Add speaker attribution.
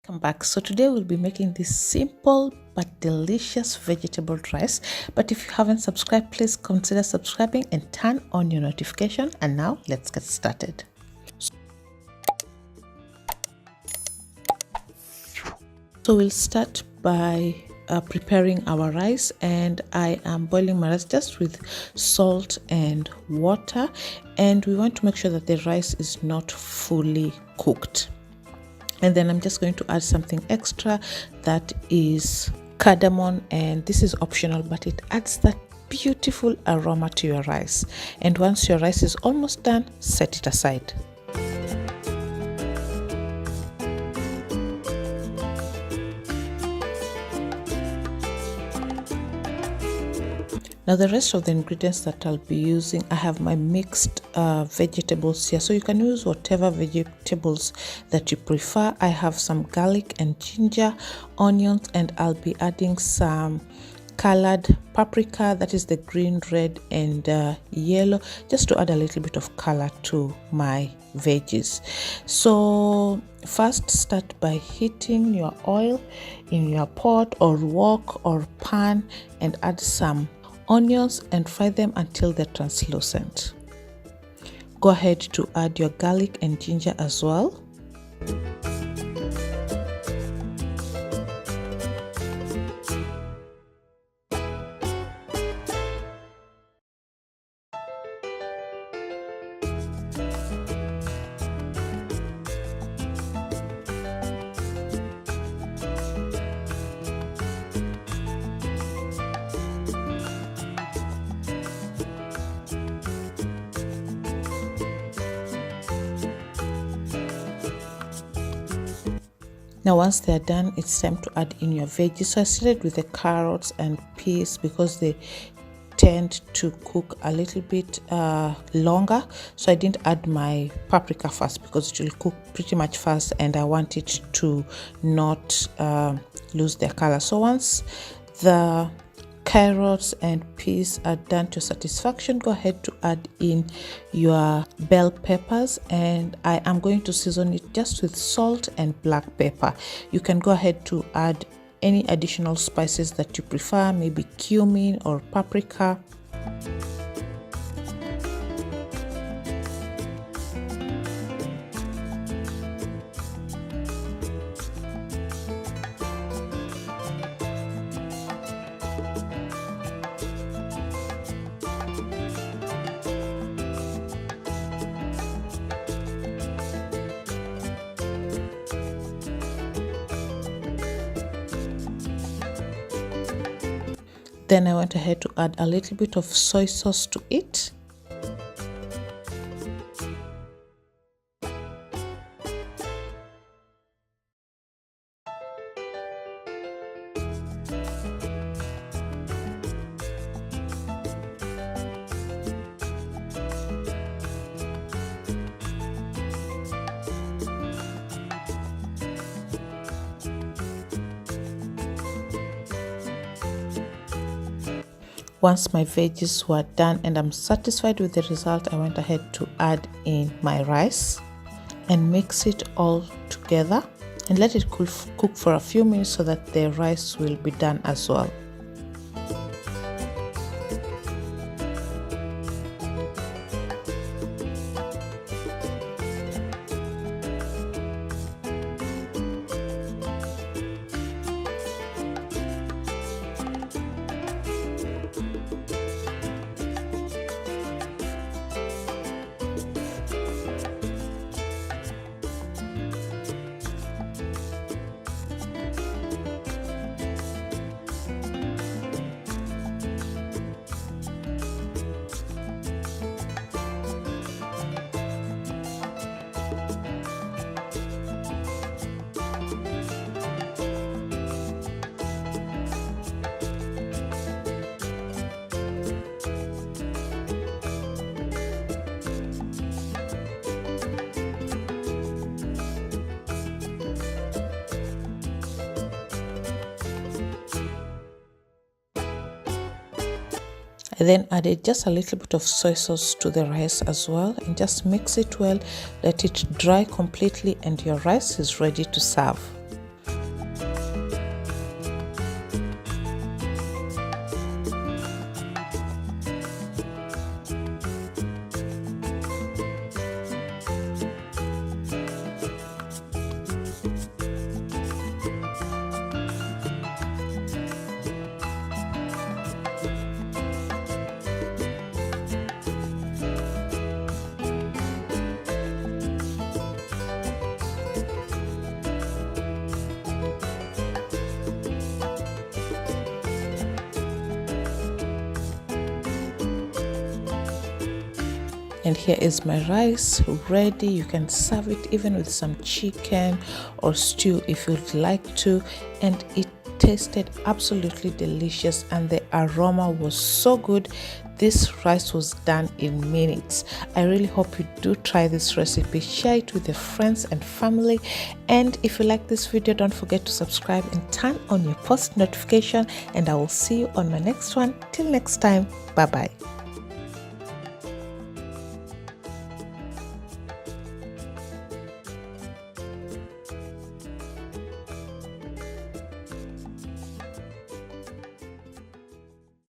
Speaker 1: Welcome back. So today we'll be making this simple but delicious vegetable rice. But if you haven't subscribed, please consider subscribing and turn on your notification. And now let's get started. So we'll start by preparing our rice, and I am boiling my rice just with salt and water, and we want to make sure that the rice is not fully cooked. And then I'm just going to add something extra, that is cardamom, and this is optional, but it adds that beautiful aroma to your rice. And once your rice is almost done, set it aside. Now the rest of the ingredients that I'll be using, I have my mixed vegetables here, so you can use whatever vegetables that you prefer. I have some garlic and ginger, onions, and I'll be adding some colored paprika, that is the green, red, and yellow, just to add a little bit of color to my veggies. So first, start by heating your oil in your pot or wok or pan and add some onions and fry them until they're translucent. Go ahead to add your garlic and ginger as well. Now once they're done, it's time to add in your veggies. So I started with the carrots and peas because they tend to cook a little bit longer. So I didn't add my paprika first because it will cook pretty much fast and I want it to not lose their color. So once the carrots and peas are done to satisfaction, go ahead to add in your bell peppers, and I am going to season it just with salt and black pepper. You can go ahead to add any additional spices that you prefer, maybe cumin or paprika. Then I went ahead to add a little bit of soy sauce to it. Once my veggies were done and I'm satisfied with the result, I went ahead to add in my rice and mix it all together and let it cook for a few minutes so that the rice will be done as well. I then added just a little bit of soy sauce to the rice as well and just mix it well, let it dry completely, and your rice is ready to serve. And here is my rice ready. You can serve it even with some chicken or stew if you'd like to. And it tasted absolutely delicious and the aroma was so good. This rice was done in minutes. I really hope you do try this recipe. Share it with your friends and family. And if you like this video, don't forget to subscribe and turn on your post notification. And I will see you on my next one. Till next time, bye bye.